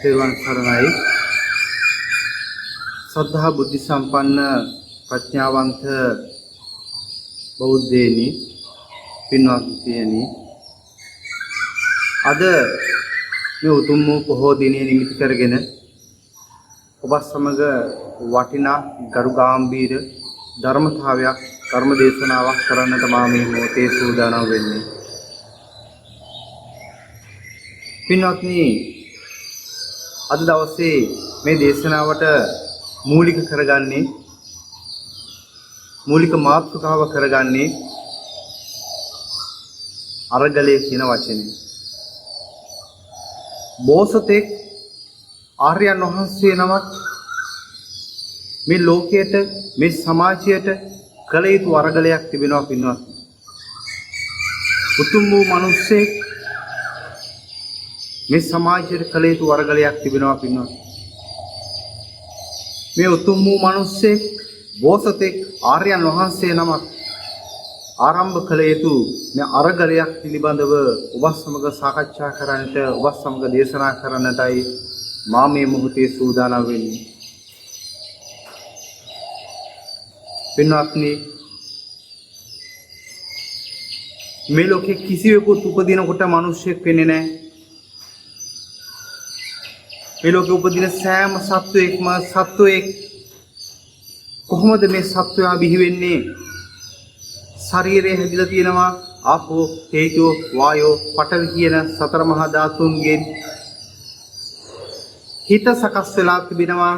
තෙරුවන් සරණයි. සද්ධා බුද්ධ සම්පන්න ප්‍රඥාවන්ත බෞද්ධයනි, පින්වත්නි, අද මේ උතුම් වූ පොහෝ දිනය නිමිති කරගෙන ඔබ සමග වටිනා ගරු ගාම්භීර ධර්මතාවයක් ධර්ම දේශනාවක් කරන්නට මා මේ මොහොතේ සූදානම් වෙන්නේ. පින්වත්නි, අද දවසේ මේ දේශනාවට මූලික මාතෘකාව කරගන්නේ අරගලය කියන වචනේ. බෝසතෙක් ආර්යයන් වහන්සේ නමක් මේ ලෝකයට, මේ සමාජයට කළ යුතු අරගලයක් තිබෙනවා පින්වත්. උතුම් වූ මිනිස්සෙක් මේ සමාජයට කළ යුතු අරගලයක් තිබෙනවා පින්වත්. මේ උතුම් වූ මිනිස්සෙක් බෝසතෙක් ආර්යයන් වහන්සේ නමක් ආරම්භ කළ යුතු මේ අරගලයක් පිළිබඳව ඔබ සමග සාකච්ඡා කරන්නට, ඔබ සමග දේශනා කරන්නටයි මා මේ මොහොතේ සූදානම් වෙන්නේ. පින්වත්නි, මේ ලෝකේ කිසිවෙකුත් උපදිනකොට මිනිසෙක් වෙන්නේ නැහැ. මේ ලෝකේ උපදින සෑම සත්වයක්ම සත්වයෙක්. කොහොමද මේ සත්වයා බිහි වෙන්නේ? ශරීරය හැදිලා තියෙනවා ආපෝ, තේජෝ, වායෝ, පඨවි කියන සතර මහා ධාතුන්ගෙන්. හිත සකස් වෙලා තිබෙනවා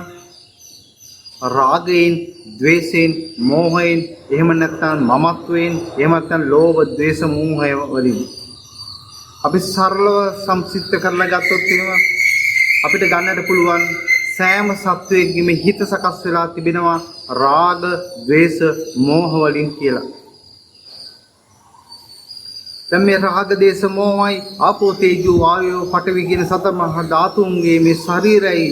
රාගයෙන්, ද්වේෂයෙන්, මෝහයෙන්, එහෙම නැත්නම් මමත්වයෙන්, එහෙම නැත්නම් ලෝභ, ද්වේෂ, මෝහය වලින්. අපි සරලව සංසිද්ධ කරලා ගත්තොත් එහෙම අපිට ගන්නට පුළුවන් සෑම සත්වයකගේම හිත සකස් වෙලා තිබෙනවා රාග, ද්වේෂ, මෝහ වලින් කියලා. දැන් මේ රාග, ද්වේෂ, මෝහයි ආපෝ, තේජෝ, වායෝ, පඨවි කියන සතර මහා ධාතුන්ගේ මේ ශරීරයයි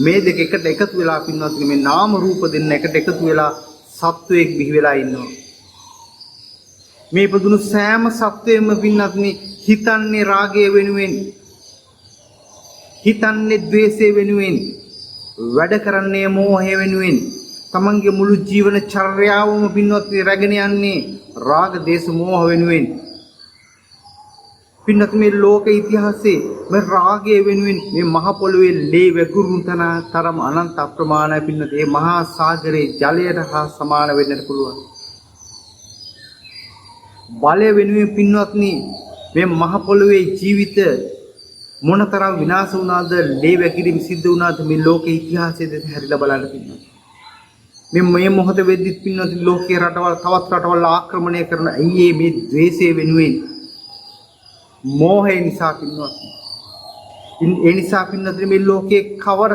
මේ දෙක එකට එකතු වෙලා පින්වත් මේ නාම රූප දෙන්න එකට එකතු වෙලා සත්වයක් බිහි වෙලා ඉන්නවා. මේ පදුණු සෑම සත්වයක්ම පින්වත් හිතන්නේ රාගය වෙනුවෙන්, හිතන්නේ ද්වේෂය වෙනුවෙන්, වැඩ කරන්නේ මෝහය වෙනුවෙන්. තමන්ගේ මුළු ජීවන චර්යාවම පින්වත් රැගෙන යන්නේ රාග, ද්වේෂ, මෝහ වෙනුවෙන්. පින්වත් මේ ලෝක ඉතිහාසයේ මේ රාගය වෙනුවෙන් මේ මහ පොළොවේ ලේ වැගුරුන් තරම් අනන්ත අප්‍රමාණයි පින්වත්. මේ මහා සාගරයේ ජලයට හා සමාන වෙන්නට පුළුවන්. බලය වෙනුවෙන් පින්වත්නි මේ මහ පොළොවේ ජීවිත මොනතරම් විනාශ වුණාද, ලේ වැගිරීම සිද්ධ වුණාද මේ ලෝක ඉතිහාසයේ දෙස හැරිලා බලන්න පින්වත්. මේ මොහොත වෙද්දිත් පින්වත් ලෝකේ රටවල් තවත් රටවල් ආක්‍රමණය කරන අයියේ මේ ද්වේෂය වෙනුවෙන්, මෝහය නිසා පින්වත්. ඒ නිසා පින්වත් මේ ලෝකේ කවර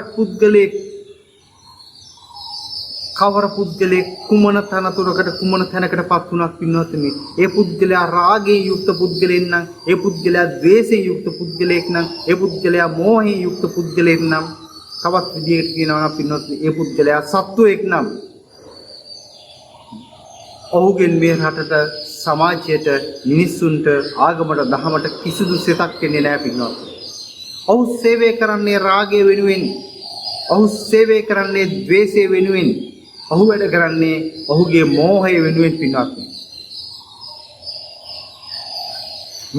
පුද්ගලයෙක් කුමන තනතුරකට කුමන තැනකටපත් වුණත් පින්වත් මේ ඒ පුද්ගලයා රාගයෙන් යුක්ත පුද්ගලෙක් නම්, ඒ පුද්ගලයා ද්වේෂයෙන් යුක්ත පුද්ගලෙක් නම්, ඒ පුද්ගලයා මෝහයෙන් යුක්ත පුද්ගලෙක් නම්, තවත් විදිහකට කියනවා නම් පින්වත් ඒ පුද්ගලයා සත්වයෙක් නම් ඔහුගෙන් මේ රටට, සමාජයට, මිනිස්සුන්ට, ආගමට, දහමට කිසිදු සෙතක් වෙන්නේ නැහැ පින්වත්. ඔහු සේවය කරන්නේ රාගය වෙනුවෙන්, ඔහු සේවය කරන්නේ ද්වේෂය වෙනුවෙන්, ඔහු වැඩ කරන්නේ ඔහුගේ මෝහය වෙනුවෙන් පින්වත්.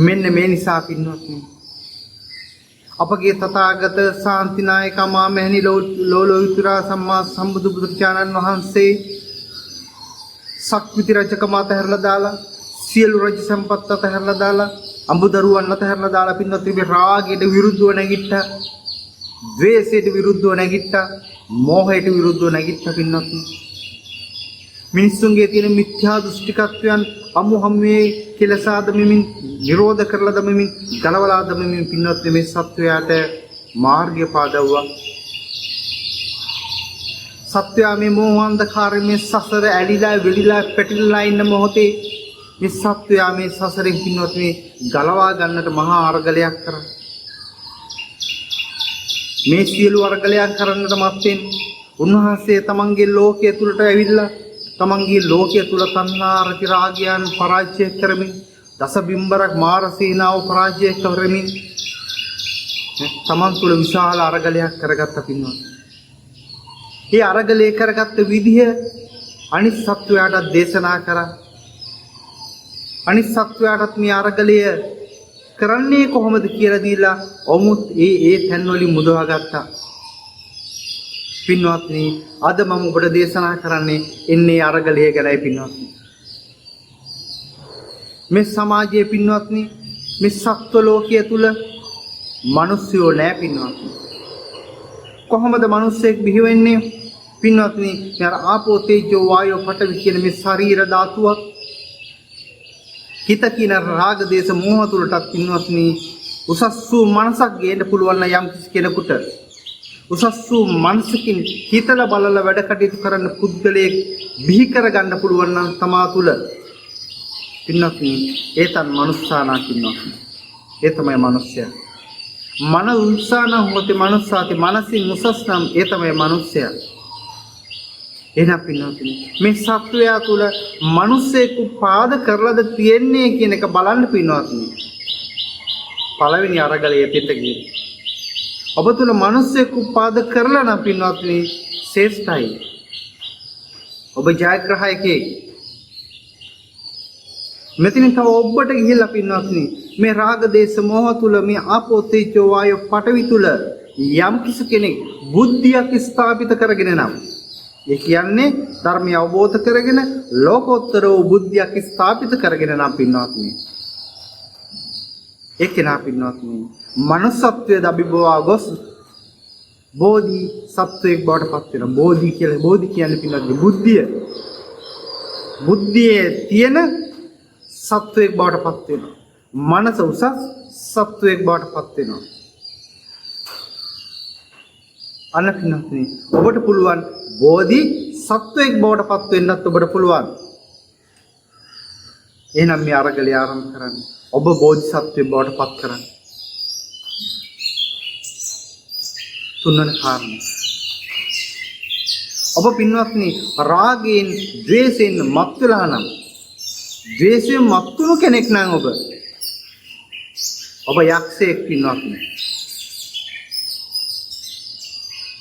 මෙන්න මේ නිසා පින්වත් අපගේ තථාගත ශාන්තිනායක මාමෙහි ලෝලෝවිතුරා සම්මා සම්බුදු බුදුරජාණන් වහන්සේ සක්විති රජකම අතහැරලා දාලා, සියලු රජ සම්පත් අතහැරලා දාලා, අඹදරුවන් අතහැරලා දාලා පින්වත් මේ රාගයට විරුද්ධව නැගිට්ටා, ද්වේෂයට විරුද්ධව නැගිට්ටා, මෝහයට විරුද්ධව නැගිට්ටා පින්වත්. මිනිස්සුන්ගේ තියෙන මිත්‍යා දෘෂ්ටිකත්වයන් අමුහම්මේ කෙලසා දමමින්, නිරෝධ කරලා දමමින්, ගලවලා දමමින් පින්වත් මේ සත්වයාට මාර්ගය පාදවුවා. සත්වයා මේ මෝහ අන්ධකාරයේ මේ සසර ඇලිලා වෙලිලා පැටලිලා ඉන්න මොහොතේ මේ සත්වයා මේ සසරෙන් පින්වත් මේ ගලවා ගන්නට මහා අරගලයක් කරා. මේ සියලු අරගලයන් කරන්නට මත්තෙන් උන්වහන්සේ තමන්ගේ ලෝකයේ තුලට ඇවිල්ලා තමන්ගේ ලෝකයේ තුල තණ්හා රති රාගයන් පරාජය කරමින්, දස බිම්බරක් මාර සේනාව පරාජය කරමින්, තමන් තුළ විශාල අරගලයක් කරගත්ත පින්වත්. ඒ අරගලේ කරගත්ත විදිහ අනිත් සත්වයාට දේශනා කරා. අනිත් සත්වයාටත් මේ අරගලය කරන්නේ කොහොමද කියලා දීලා ඔමුත් ඒ තැන් වලින් මුදවා ගත්තා. පින්වත්නි, අද මම ඔබට දේශනා කරන්නේ එන්නේ අරගලය ගැනයි පින්වත්නි. මේ සමාජයේ පින්වත්නි, මේ සත්ව ලෝකයේ තුල මිනිස්සුયો නැහැ පින්වත්නි. කොහොමද මිනිස්සෙක් බිහි වෙන්නේ? පින්වත්නි, මේ ආපෝ තේජෝ වායෝ පඨවි කියන මේ ශරීර ධාතුවක් හිත කියන රාග දේශ මෝහ තුලටත් පින්වත්නි උසස් වූ මනසක් ගේන්න පුළුවන් නම් යම් කෙනෙකුට උසස් වූ මනසකින් හිතලා බලලා වැඩ කටයුතු කරන්න පුද්ගලයෙක් බිහි කරගන්න පුළුවන් නම් තමා තුල පින්වත්නි ඒ තන් මනුස්සානා පින්වත්නි ඒ තමයි මනුස්සයා. මන උත්සාහන හොතේ මනුස්සාති මනසින් උසස් නම් ඒ තමයි මනුස්සයා. එහෙනම් පින්වත්නි මේ සත්වයා තුල මිනිස්සෙකු පාද කරලාද තියන්නේ කියන එක බලන්න පින්වත්නි. පළවෙනි අරගලයේ පිට ගියේ. ඔබ තුල මිනිස්සෙකු පාද කරලා නම් පින්වත්නි ශ්‍රේෂ්ඨයි. ඔබ ජයග්‍රහයකේ. මෙතන තව ඔබට ගිහිල්ලා පින්වත්නි මේ රාග දේශ මොහ තුල මේ ආපෝ තේජෝ වායෝ පඨවි තුල යම් කිසි කෙනෙක් බුද්ධියක් ස්ථාපිත කරගෙන නම් ඒ කියන්නේ ධර්මය අවබෝධ කරගෙන ලෝකෝත්තර වූ බුද්ධියක් ස්ථාපිත කරගෙන නම් පින්වත්නි ඒ කෙනා පින්වත්නි මනුස්සත්වයේ අභිභවා ගොස් බෝධි සත්වයක් බවට පත් වෙනවා. බෝධි කියන්නේ පින්වත්නි බුද්ධියේ තියෙන සත්වයක් බවට පත් වෙනවා. මනස උසස් සත්වයක් බවට පත් වෙනවා. අන්න පින්වත්නි ඔබට පුළුවන් බෝධි සත්වයක් බවට පත් වෙන්නත් ඔබට පුළුවන්. එහෙනම් මේ අරගලය ආරම්භ කරන්න. ඔබ බෝධි සත්වයක් බවට පත් කරන්න. තුන්වන කාරණය. ඔබ පින්වත්නි රාගයෙන් ද්වේෂයෙන් මත් වෙලා නම් ද්වේෂයෙන් මත්තුණු කෙනෙක් නම් ඔබ යක්ෂයෙක් පින්වත්නි.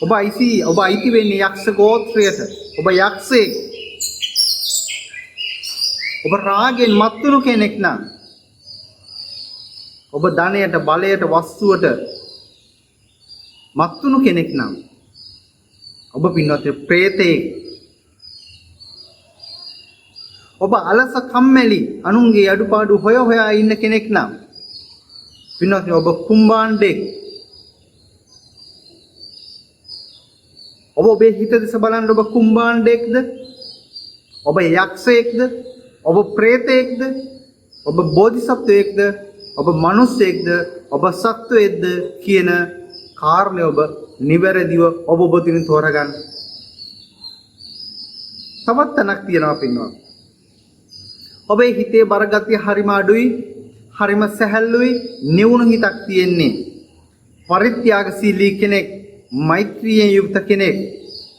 ඔබ අයිති වෙන්නේ යක්ෂ ගෝත්‍රයට. ඔබ යක්ෂයෙක්. ඔබ රාගයෙන් මත්තුණු කෙනෙක් නම් ඔබ ධනයට බලයට වස්තුවට මත්තුණු කෙනෙක් නම් ඔබ පින්වත්නි ප්‍රේතයෙක්. ඔබ අලස කම්මැලි අනුන්ගේ අඩුපාඩු හොයා ඉන්න කෙනෙක් නම් පින්වත්නි ඔබ කුම්භාණ්ඩෙක්. ඔබේ හිත දිස බලන්න ඔබ කුම්භාණ්ඩෙක්ද? ඔබ යක්ෂයෙක්ද? ඔබ ප්‍රේතයෙක්ද? ඔබ බෝධිසත්වයෙක්ද? ඔබ මිනිසෙක්ද? ඔබ සත්වයෙක්ද කියන කාරණේ ඔබ නිවැරදිව ඔබ ඔබතින් තෝරගන්න. තවත් තැනක් තියෙනවා පින්වත්. ඔබේ හිතේ බරගතිය හරිම අඩුයි, හරිම සැහැල්ලුයි, නිවුණු හිතක් තියෙන්නේ. පරිත්‍යාගශීලී කෙනෙක්, මෛත්‍රියෙන් යුක්ත කෙනෙක්.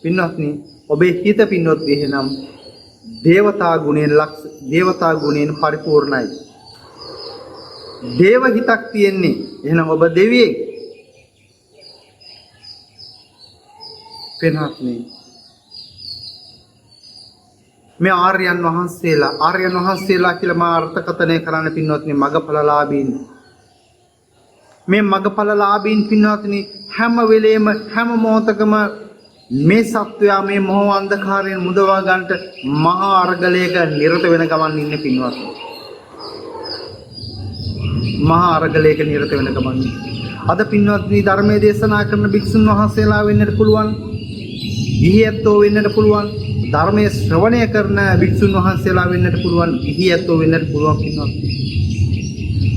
පින්වත්නි, ඔබේ හිත පින්වත් එහෙනම් දේවතා ගුණයෙන් පරිපූර්ණයි. දේව හිතක් තියෙන්නේ. එහෙනම් ඔබ දෙවියෙක්. පින්වත්නි මේ ආර්යයන් වහන්සේලා කියලා මා අර්ථකථනය කරන්න පින්වත්නි මගඵලලාභීන්. මේ මගඵලලාභීන් පින්වත්නි හැම වෙලේම හැම මොහොතකම මේ සත්වයා මේ මොහ අන්ධකාරයෙන් මුදවා ගන්නට මහා අරගලයක නිරත වෙන ගමන් ඉන්නේ පින්වත්නි. මහා අරගලයක නිරත වෙන ගමන්. අද පින්වත්නි ධර්මයේ දේශනා කරන භික්ෂුන් වහන්සේලා වෙන්නට පුළුවන්. ගිහියැත්තෝ වෙන්නට පුළුවන්. ධර්මයේ ශ්‍රවණය කරන භික්ෂුන් වහන්සේලා වෙන්නට පුළුවන්. ගිහියැත්තෝ වෙන්නට පුළුවන් පින්වත්නි.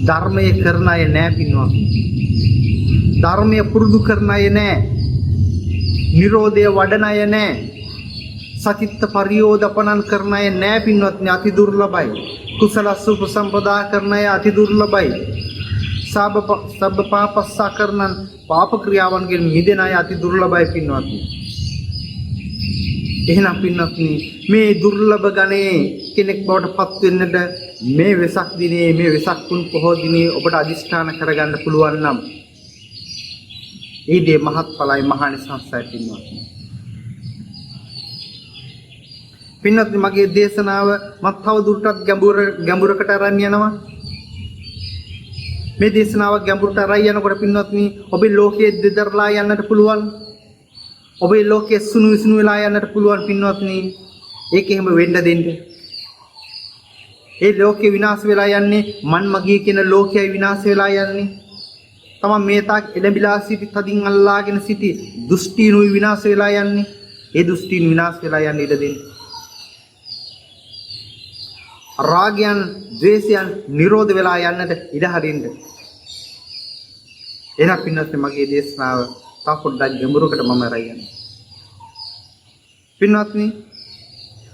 ධර්මයේ කරන අය නෑ පින්වත්නි. ධර්මයේ පුරුදු කරන අය නෑ. නිරෝධය වඩන අය නෑ. සචිත්ත පරියෝදපණන් කරන අය නෑ පින්වත්නි. අති දුර්ලභයි. කුසලස්ස උපසම්පදා කරන අය අති දුර්ලභයි. සබ්බ පාපස්සා කරනන් පාප ක්‍රියාවන්ගෙන් මිදෙන අය අති දුර්ලභයි පින්වත්නි. එහෙනම් පින්වත්නි මේ දුර්ලභ ගණේ කෙනෙක් බවට පත් වෙන්නට මේ වෙසක් දිනේ මේ වෙසක් පුන් පොහොය දිනේ ඔබට අදිෂ්ඨාන කරගන්න පුළුවන් නම් ඒ දේ මහත්ඵලයි මහානිසංසයි පින්වත්නි. පින්වත්නි මගේ දේශනාව මත් තව දුරටත් ගැඹුරකට අරන් යනවා. මේ දේශනාව ගැඹුරට අරන් යනකොට පින්වත්නි ඔබේ ලෝකයේ දෙදරලා යන්නට පුළුවන්. ඔබේ ලෝකයේ සුණු විසුණු වෙලා යන්නට පුළුවන් පින්වත්නි. ඒක එහෙම වෙන්න දෙන්න. ඒ ලෝකේ විනාශ වෙලා යන්නේ මන් මගේ කියන ලෝකයයි විනාශ වෙලා යන්නේ. තමන් මේ තාක් එළඹිලා සිටි තදින් අල්ලාගෙන සිටි දුෂ්ටීනුයි විනාශ වෙලා යන්නේ. ඒ දුෂ්ටීන් විනාශ වෙලා යන්න ඉඩ දෙන්න. රාගයන්, ද්වේෂයන් නිරෝධ වෙලා යන්නට ඉඩ හරින්න. එහෙනම් පින්වත්නි මගේ දේශනාව තව පොඩ්ඩක් ගැඹුරකට මම අරයි යනවා. පින්වත්නි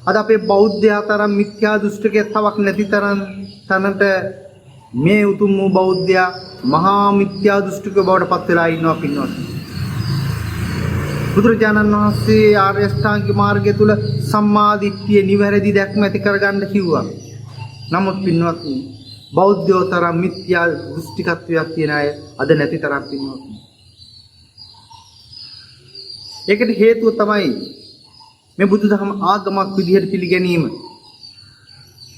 අද අපේ බෞද්ධයා තරම් මිත්‍යා දෘෂ්ටිකයක් තවක් නැති තැනට මේ උතුම් වූ බෞද්ධයා මහා මිත්‍යා දෘෂ්ටික බවට පත් වෙලා ඉන්නවා පින්වත්නි. බුදුරජාණන් වහන්සේ ආර්ය අෂ්ටාංගික මාර්ගය තුල සම්මා දිට්ඨිය නිවැරදි දැක්ම ඇති කරගන්න කිව්වා. නමුත් පින්වත්නි බෞද්ධයෝ තරම් මිත්‍යා දෘෂ්ටිකත්වයක් තියෙන අය අද නැති තරම් පින්වත්නි. ඒකට හේතුව තමයි මේ බුදුදහම ආගමක් විදිහට පිළිගැනීම.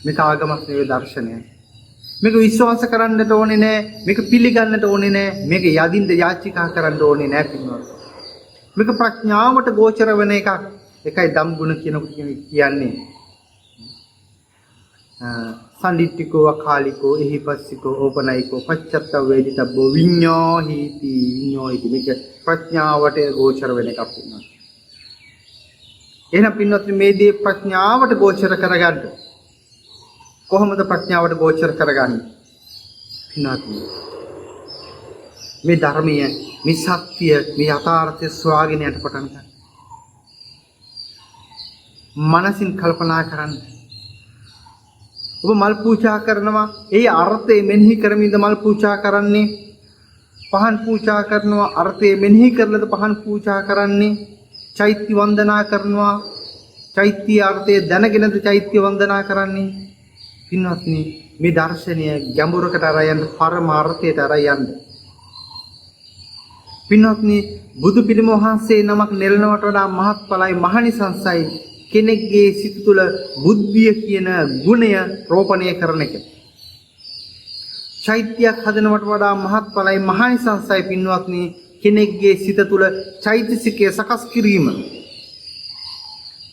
මේක ආගමක් නෙවෙයි දර්ශනයක්. මේක විශ්වාස කරන්නට ඕනේ නෑ. මේක පිළිගන්නට ඕනේ නෑ. මේක යදින්ද යාචිකා කරන්න ඕනේ නෑ පින්වත්නි. මේක ප්‍රඥාවට ගෝචර වෙන එකක්. ඒකයි ධම්ගුණ කියනකොට කියන්නේ. සම්දිට්ඨිකෝ අකාලිකෝ එහිපස්සිකෝ ඕපනයිකෝ පච්චත්ත වේදිතබ්බෝ විඤ්ඤෝහිති විඤ්ඤෝහිති. මේක ප්‍රඥාවට ගෝචර වෙන එකක් වෙනවා. එහෙනම් පින්වත්නි මේ දේ ප්‍රඥාවට ගෝචර කරගන්න. කොහොමද ප්‍රඥාවට ගෝචර කරගන්නේ? පින්වත්නි මේ ධර්මයේ මේ සත්‍ය මේ යථාර්ථය සොයාගෙන යන්න පටන් ගන්න. මනසින් කල්පනා කරන්න. ඔබ මල් පූජා කරනවා. ඒ අර්ථය මෙනෙහි කරමින්ද මල් පූජා කරන්නේ? පහන් පූජා කරනවා. අර්ථය මෙනෙහි කරලද පහන් පූජා කරන්නේ? චෛත්‍ය වන්දනා කරනවා. චෛත්‍ය අර්ථය දැනගෙනද චෛත්‍ය වන්දනා කරන්නේ? පින්වත්නි මේ දර්ශනය ගැඹුරකට අරන් යන්න පරමාර්ථයට අරන් යන්න. පින්වත්නි බුදු පිළිම වහන්සේ නමක් නෙළනවට වඩා මහත්ඵලයි මහනිසංසයි කෙනෙක්ගේ සිත තුළ බුද්ධිය කියන ගුණය රෝපණය කරන එක. චෛත්‍යයක් හදනවට වඩා මහත්ඵලයි මහනිසංසයි පින්වත්නි කෙනෙක්ගේ සිත තුළ චෛතසිකය සකස් කිරීම.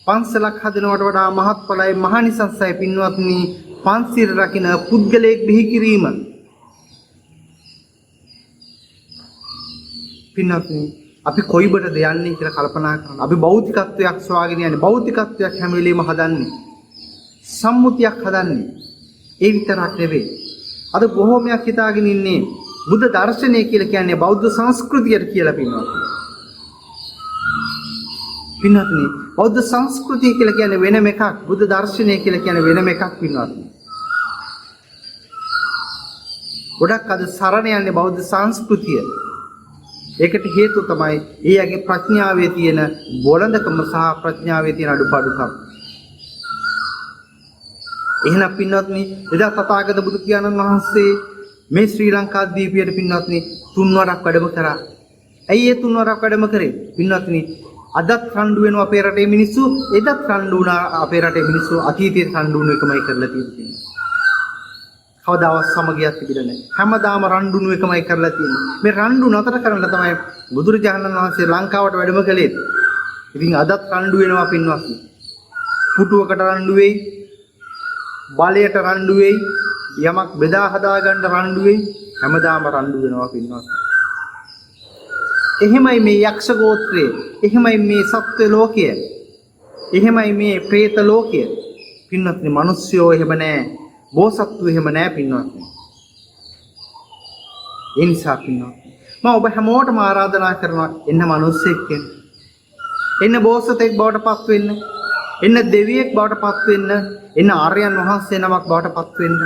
පන්සලක් හදනවට වඩා මහත්ඵලයි මහනිසංසයි පින්වත්නි පන්සිල් රකින්න පුද්ගලයෙක් බිහි කිරීම. පින්වත්නි අපි කොයිබටද යන්නේ කියලා කල්පනා කරනවා. අපි භෞතිකත්වයක් සොයාගෙන යන්නේ. භෞතිකත්වයක් හැම වෙලෙම හදන්නේ. සම්මුතියක් හදන්නේ. ඒ විතරක් නෙවෙයි. අද බොහෝමයක් හිතාගෙන ඉන්නේ බුද්ධ දර්ශනය කියලා කියන්නේ බෞද්ධ සංස්කෘතියට කියලා පින්වත්නි. පින්වත්නි බෞද්ධ සංස්කෘතිය කියලා කියන්නේ වෙනම එකක්. බුද්ධ දර්ශනය කියලා කියන්නේ වෙනම එකක් පින්වත්නි. ගොඩක් අද සරණ යන්නේ බෞද්ධ සංස්කෘතිය. ඒකට හේතුව තමයි ඊයගේ ප්‍රඥාවේ තියෙන බොළඳකම සහ ප්‍රඥාවේ තියෙන අඩුපාඩුකම්. එහෙනම් පින්වත්නි එදා තථාගත බුදු පියාණන් වහන්සේ මේ ශ්‍රී ලංකා දීපියට පින්වත්නි තුන්වරක් වැඩම කරා. ඇයි ඒ තුන්වරක් වැඩම කරේ? පින්වත්නි අදත් රණ්ඩු වෙනවා අපේ රටේ මිනිස්සු, එදත් රණ්ඩු වුණා අපේ රටේ මිනිස්සු, අතීතයේ රණ්ඩු වුණු එකමයි කරලා තියෙන්නේ. කවදාවත් සමගියක් තිබිලා නැහැ. හැමදාම රණ්ඩුණු එකමයි කරලා තියෙන්නේ. මේ රණ්ඩු නතර කරන්න තමයි බුදුරජාණන් වහන්සේ ලංකාවට වැඩම කළේ. ඉතින් අදත් රණ්ඩු වෙනවා පින්වත්නි. පුටුවකට රණ්ඩු වෙයි, බලයට රණ්ඩු වෙයි, යමක් බෙදා හදා ගන්න රණ්ඩු වෙයි, හැමදාම රණ්ඩු වෙනවා පින්වත්නි. එහෙමයි මේ යක්ෂ ගෝත්‍රය, එහෙමයි මේ සත්ත්ව ලෝකය, එහෙමයි මේ പ്രേත ලෝකය. පින්වත්නි මිනිස්සුયો එහෙම නැහැ. බෝසත්තු එහෙම නැහැ පින්වත්නි. ඒ නිසා පින්වත්නි මම ඔබ හැමෝටම ආරාධනා කරනවා එන්න මිනිස්සෙක් වෙන්න. එන්න බෝසතෙක් බවට පත් වෙන්න. එන්න දෙවියෙක් බවට පත් වෙන්න. එන්න ආර්යයන් වහන්සේ නමක් බවට පත් වෙන්න.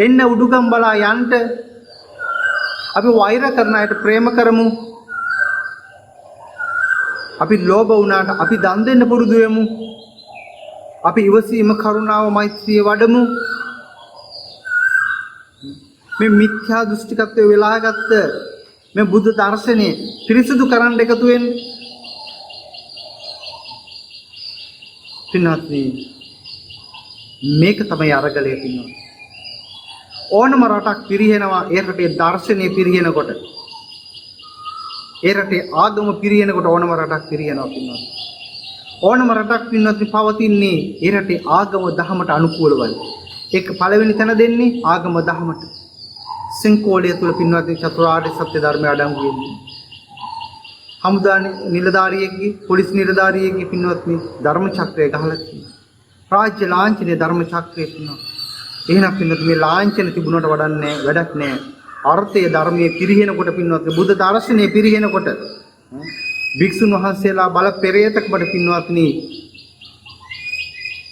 එන්න උඩුගම් බලා යන්න. අපි වෛර කරන අයට ප්‍රේම කරමු. අපි ලෝභ වුණාට අපි දන් දෙන්න පුරුදු වෙමු. අපි ඉවසීම කරුණාව මෛත්‍රිය වඩමු. මේ මිත්‍යා දෘෂ්ටිකත්වයේ වෙලාගත්ත මේ බුද්ධ දර්ශනේ පිරිසුදු කරන්න එකතු වෙන්නේ. පින්වත්නි මේක තමයි අරගලය පින්වත්නි. ඕනම රටක් පිරිහෙනවා ඒ රටේ දර්ශනේ පිරිහෙනකොට. ඒ රටේ ආගම පිරිහෙනකොට ඕනම රටක් පිරිහෙනවා පින්වත්නි. ඕනම රටක් පින්වත්නි පවතින්නේ ඒ රටේ ආගම දහමට අනුකූලවයි. ඒක පළවෙනි තැන දෙන්නේ ආගම දහමට. සෙන්කෝලය තුල පින්වත්නි චතුරාර්ය සත්‍ය ධර්මය අඩංගු වෙන්නේ. හමුදා නිලධාරියෙක්ගේ පොලිස් නිලධාරියෙක්ගේ පින්වත්නි ධර්ම චක්‍රය ගහලා තියෙනවා. රාජ්‍ය ලාංඡනයේ ධර්ම චක්‍රය තියෙනවා. එහෙනම් පින්වත්නි මේ ලාංඡන තිබුණට වඩන්නේ වැඩක් නැහැ. අර්ථයේ ධර්මයේ පිරිහෙනකොට පින්වත්නි බුද්ධ දර්ශනයේ පිරිහෙනකොට භික්ෂුන් වහන්සේලා බල පෙරේතකමට පින්වත්නි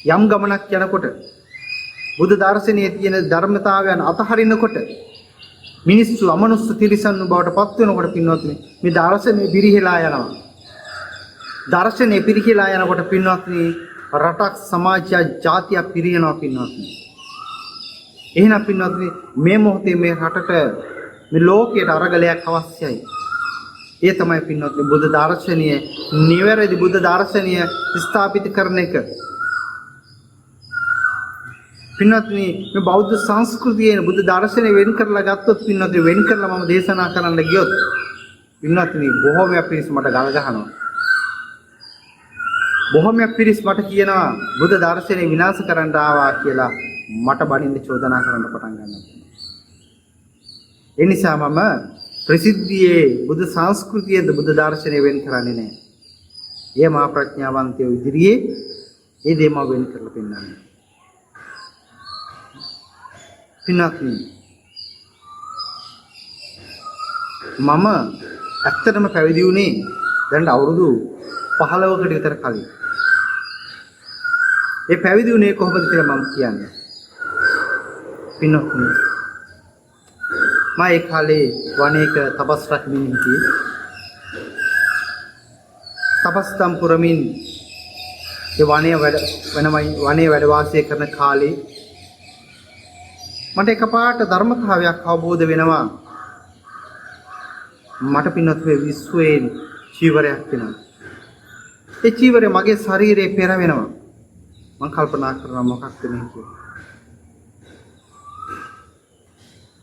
යම් ගමනක් යනකොට බුද්ධ දර්ශනයේ තියෙන ධර්මතාවයන් අතහරිනකොට මිනිස්සු අමනුස්ස තිරිසන් බවට පත් වෙනකොට පින්වත්නි මේ දර්ශනේ පිරිහිලා යනවා. දර්ශනේ පිරිහිලා යනකොට පින්වත්නි රටක් සමාජයක් ජාතියක් පිරියනවා පින්වත්නි. එහෙනම් පින්වත්නි මේ මොහොතේ මේ රටට මේ ලෝකයට අරගලයක් අවශ්‍යයි. ඒ තමයි පින්වත්නි බුද්ධ දර්ශනීය නිවැරදි බුද්ධ දර්ශනීය ස්ථාපිත කරන එක. පින්වත්නි මේ බෞද්ධ සංස්කෘතියේ බුද්ධ දර්ශනය වෙන් කරලා ගත්තොත් පින්වත්නි වෙන් කරලා මම දේශනා කරන්න ගියොත් පින්වත්නි බොහෝමයක් පිරිස් මට ගල් ගහනවා. බොහෝමයක් පිරිස් මට කියනවා බුද්ධ දර්ශනය විනාශ කරන්න ආවා කියලා මට බණින්න චෝදනා කරන්න පටන් ගන්නවා. ඒ නිසා මම ප්‍රසිද්ධියේ බුද්ධ සංස්කෘතියේද බුද්ධ දර්ශනය වෙන් කරන්නේ නැහැ. ඒ මහා ප්‍රඥාවන්තයෝ ඉදිරියේ ඒ දේ මම වෙන් කරලා පෙන්නන්නේ. පින්වත්නි මම ඇත්තටම පැවිදි වුණේ දැන් අවුරුදු 15කට විතර කලින්. ඒ පැවිදි වුණේ කොහොමද කියලා මම කියන්නේ. පින්වත්නි මම ඒ කාලේ වනයේක තපස් රැකමින් හිටියේ. තපස්තම් පුරමින් ඒ වනයේ වැඩ වාසය කරන කාලේ මට එකපාරට ධර්මතාවයක් අවබෝධ වෙනවා. මට පින්වත්නි විශ්වයේ චීවරයක් වෙනවා. ඒ චීවරය මගේ ශරීරේ පෙරවෙනවා. මම කල්පනා කරනවා මොකක්ද මේ කියලා.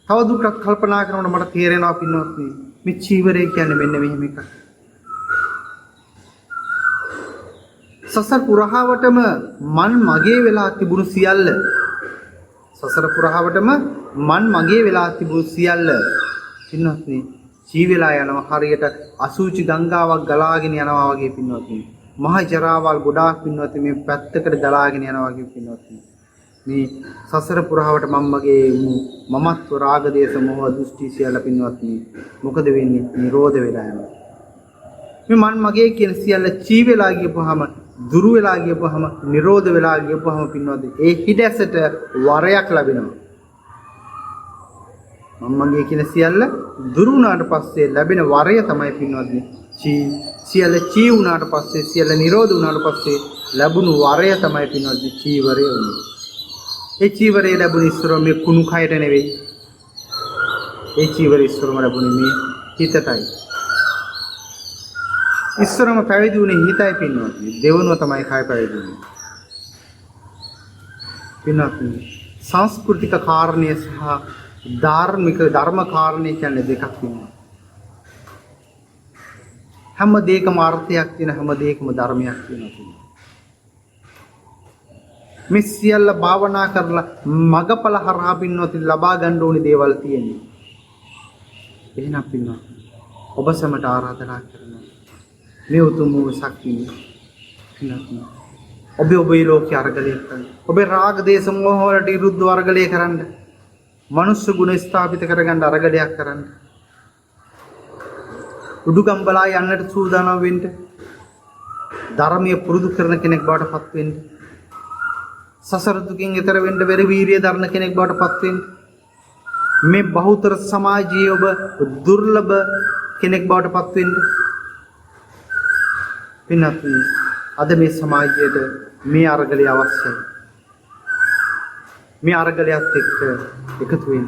තව දුරටත් කල්පනා කරනකොට මට තේරෙනවා පින්වත්නි මේ චීවරය කියන්නේ මෙන්න මෙහෙම එකක්. සසර පුරාවටම මන් මගේ වෙලා තිබුණු සියල්ල සසර පුරාවටම මන් මගේ වෙලා තිබුණු සියල්ල පින්වත්නි ජී වෙලා යනවා. හරියට අසුචි ගංගාවක් ගලාගෙන යනවා වගේ පින්වත්නි. මහ ජරාවල් ගොඩාක් පින්වත්නි මේ පැත්තකට ගලාගෙන යනවා වගේ පින්වත්නි. මේ සසර පුරාවට මගේ මමත්ව රාග දේශ මොහ දෘෂ්ටි සියල්ල පින්වත්නි මොකද වෙන්නේ? නිරෝධ වෙලා යනවා. මේ මන් මගේ කියන සියල්ල ජී වෙලා ගියපුවාම දුරු වෙලා ගියපුවාම නිරෝධ වෙලා ගියපුවාම පින්වත්නි ඒ හිඩැසට වරයක් ලැබෙනවා. මගේ කියන සියල්ල දුරු වුණාට පස්සේ ලැබෙන වරය තමයි පින්වත්නි සියල්ල චී වුණාට පස්සේ සියල්ල නිරෝධ වුණාට පස්සේ ලැබුණු වරය තමයි පින්වත්නි චීවරය වුනේ. ඒ චීවරය ලැබුණ ඉස්සරම මේ කුණු කයට නෙවෙයි. ඒ චීවරය ඉස්සරම ලැබුණේ මේ හිතටයි. ඉස්සරම පැවිදි වුණේ හිතයි පින්වත්නි. දෙවනුව තමයි කය පැවිදි වුනේ. පින්වත්නි සංස්කෘතික කාරණය සහ ධාර්මික ධර්ම කාරණය කියන්නේ දෙකක් තියෙනවා. හැම දෙයකම අර්ථයක් තියෙන හැම දෙයකම ධර්මයක් තියෙනවා. මේ සියල්ල භාවනා කරලා මගපල හරහා පින්වත්නි ලබා ගන්න ඕනේ දේවල් තියෙනවා. එහෙනම් පින්වත්නි ඔබ සැමට ආරාධනා කරනවා මේ උතුම් වූ ශක්තිය පින්වත්නි ඔබේ ලෝකයේ අරගලය කරන්න. ඔබේ රාග දේශ මොහ වලට විරුද්ධව අරගලය කරන්න. මනුස්ස ගුණ ස්ථාපිත කරගන්න අරගලයක් කරන්න. උඩුගම්බලා යන්නට සූදානම් වෙන්න. ධර්මයේ පුරුදු කරන කෙනෙක් බවට පත් වෙන්න. සසර දුකින් ඈතර වෙන්න බැර වීරිය දරන කෙනෙක් බවට පත් වෙන්න. මේ බහුතර සමාජයේ ඔබ දුර්ලභ කෙනෙක් බවට පත් වෙන්න. පින්වත්නි අද මේ සමාජයට මේ අරගලය අවශ්‍යයි. මේ අරගලයත් එක්ක එකතු වෙන්න.